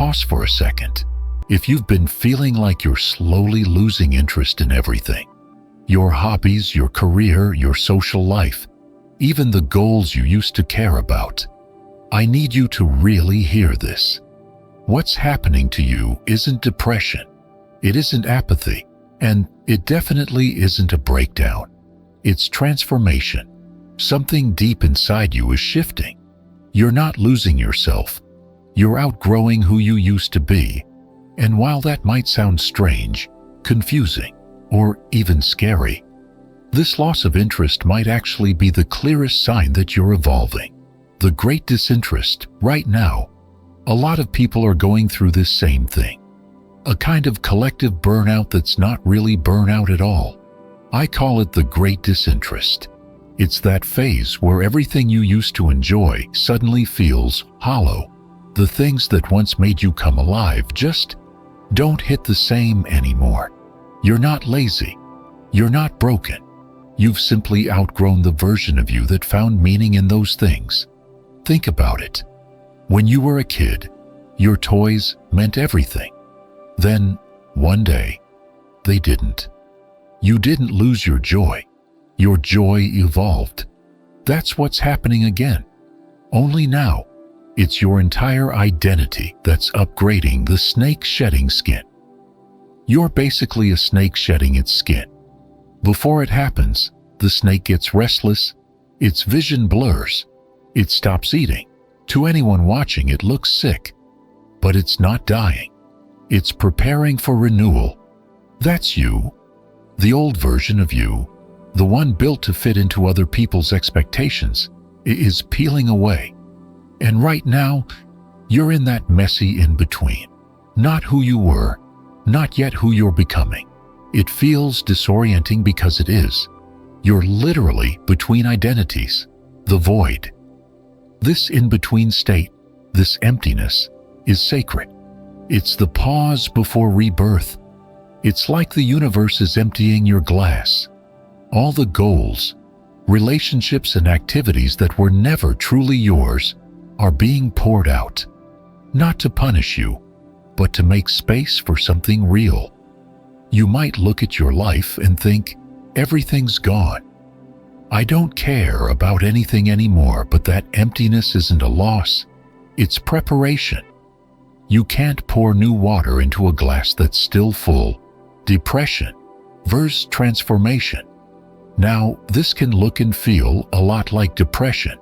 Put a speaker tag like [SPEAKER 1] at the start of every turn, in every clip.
[SPEAKER 1] pause for a second. If you've been feeling like you're slowly losing interest in everything, your hobbies, your career, your social life, even the goals you used to care about, I need you to really hear this. What's happening to you isn't depression, it isn't apathy, and it definitely isn't a breakdown. It's transformation. Something deep inside you is shifting. You're not losing yourself. You're outgrowing who you used to be. And while that might sound strange, confusing, or even scary, this loss of interest might actually be the clearest sign that you're evolving. The great disinterest, right now, a lot of people are going through this same thing. A kind of collective burnout that's not really burnout at all. I call it the great disinterest. It's that phase where everything you used to enjoy suddenly feels hollow. The things that once made you come alive just don't hit the same anymore. You're not lazy. You're not broken. You've simply outgrown the version of you that found meaning in those things. Think about it. When you were a kid, your toys meant everything. Then, one day, they didn't. You didn't lose your joy. Your joy evolved. That's what's happening again. Only now, it's your entire identity that's upgrading the snake shedding skin. You're basically a snake shedding its skin. Before it happens, the snake gets restless, its vision blurs, it stops eating. To anyone watching, it looks sick, but it's not dying. It's preparing for renewal. That's you. The old version of you, the one built to fit into other people's expectations, is peeling away. And right now, you're in that messy in-between. Not who you were, not yet who you're becoming. It feels disorienting because it is. You're literally between identities, the void. This in-between state, this emptiness, is sacred. It's the pause before rebirth. It's like the universe is emptying your glass. All the goals, relationships, and activities that were never truly yours are being poured out. Not to punish you, but to make space for something real. You might look at your life and think, everything's gone. I don't care about anything anymore, but that emptiness isn't a loss. It's preparation. You can't pour new water into a glass that's still full. Depression versus transformation. Now, this can look and feel a lot like depression.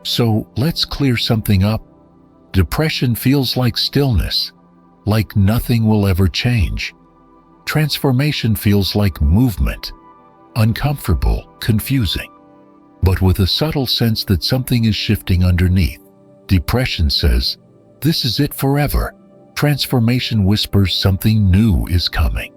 [SPEAKER 1] So let's clear something up. Depression feels like stillness, like nothing will ever change. Transformation feels like movement, uncomfortable, confusing, but with a subtle sense that something is shifting underneath. Depression says, this is it forever. Transformation whispers something new is coming.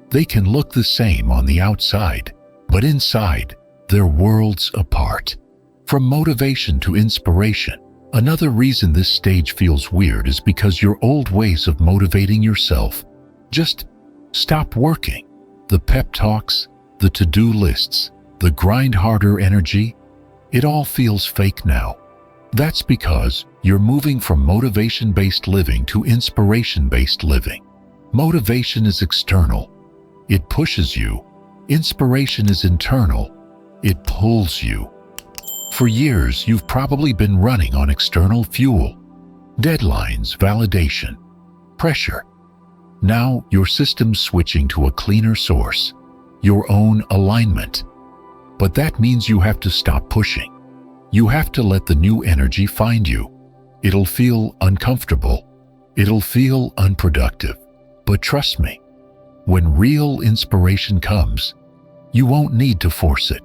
[SPEAKER 1] They can look the same on the outside, but inside, they're worlds apart. From motivation to inspiration. Another reason this stage feels weird is because your old ways of motivating yourself just stop working. The pep talks, the to-do lists, the grind harder energy, it all feels fake now. That's because you're moving from motivation-based living to inspiration-based living. Motivation is external. It pushes you. Inspiration is internal. It pulls you. For years, you've probably been running on external fuel. Deadlines, validation, pressure. Now, your system's switching to a cleaner source, your own alignment. But that means you have to stop pushing. You have to let the new energy find you. It'll feel uncomfortable. It'll feel unproductive. But trust me, when real inspiration comes, you won't need to force it.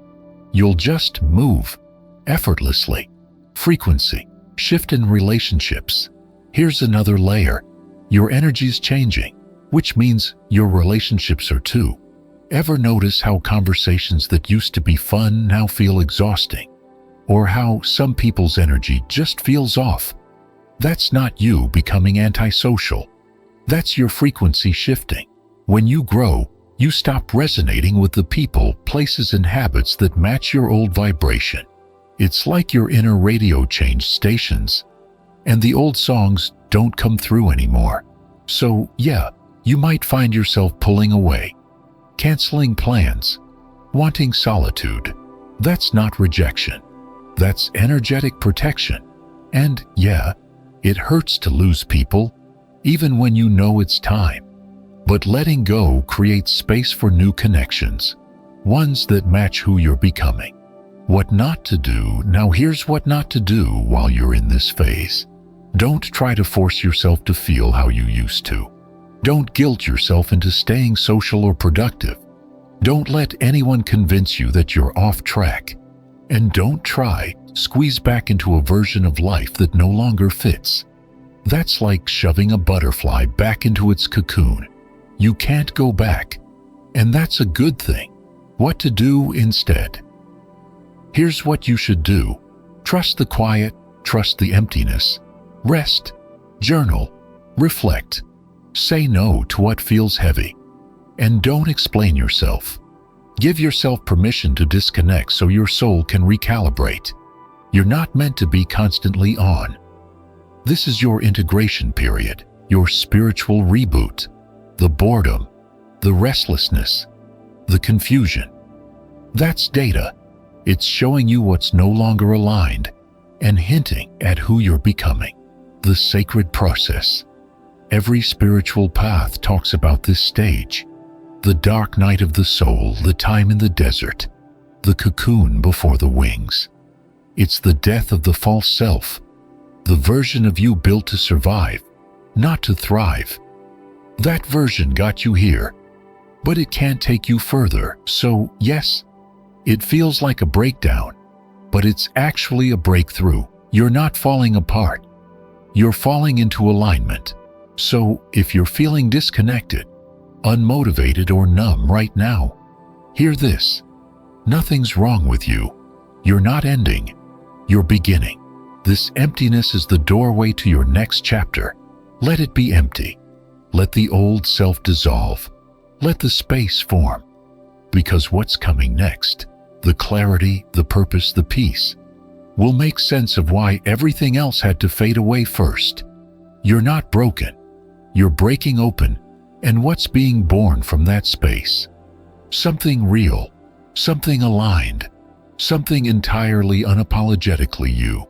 [SPEAKER 1] You'll just move effortlessly. Frequency, shift in relationships. Here's another layer. Your energy's changing, which means your relationships are too. Ever notice how conversations that used to be fun now feel exhausting? Or how some people's energy just feels off? That's not you becoming antisocial. That's your frequency shifting. When you grow, you stop resonating with the people, places, and habits that match your old vibration. It's like your inner radio changed stations, and the old songs don't come through anymore. So, yeah, you might find yourself pulling away, canceling plans, wanting solitude. That's not rejection. That's energetic protection. And, yeah, it hurts to lose people, even when you know it's time. But letting go creates space for new connections, ones that match who you're becoming. What not to do. Now here's what not to do while you're in this phase. Don't try to force yourself to feel how you used to. Don't guilt yourself into staying social or productive. Don't let anyone convince you that you're off track. And don't try squeeze back into a version of life that no longer fits. That's like shoving a butterfly back into its cocoon. You can't go back, and that's a good thing. What to do instead? Here's what you should do. Trust the quiet, trust the emptiness. Rest, journal, reflect. Say no to what feels heavy. And don't explain yourself. Give yourself permission to disconnect so your soul can recalibrate. You're not meant to be constantly on. This is your integration period, your spiritual reboot. The boredom, the restlessness, the confusion. That's data. It's showing you what's no longer aligned and hinting at who you're becoming. The sacred process. Every spiritual path talks about this stage. The dark night of the soul, the time in the desert, the cocoon before the wings. It's the death of the false self, the version of you built to survive, not to thrive. That version got you here, but it can't take you further. So, yes, it feels like a breakdown, but it's actually a breakthrough. You're not falling apart. You're falling into alignment. So, if you're feeling disconnected, unmotivated, or numb right now, hear this. Nothing's wrong with you. You're not ending. You're beginning. This emptiness is the doorway to your next chapter. Let it be empty. Let the old self dissolve. Let the space form. Because what's coming next, the clarity, the purpose, the peace, will make sense of why everything else had to fade away first. You're not broken. You're breaking open, and what's being born from that space? Something real, something aligned, something entirely unapologetically you.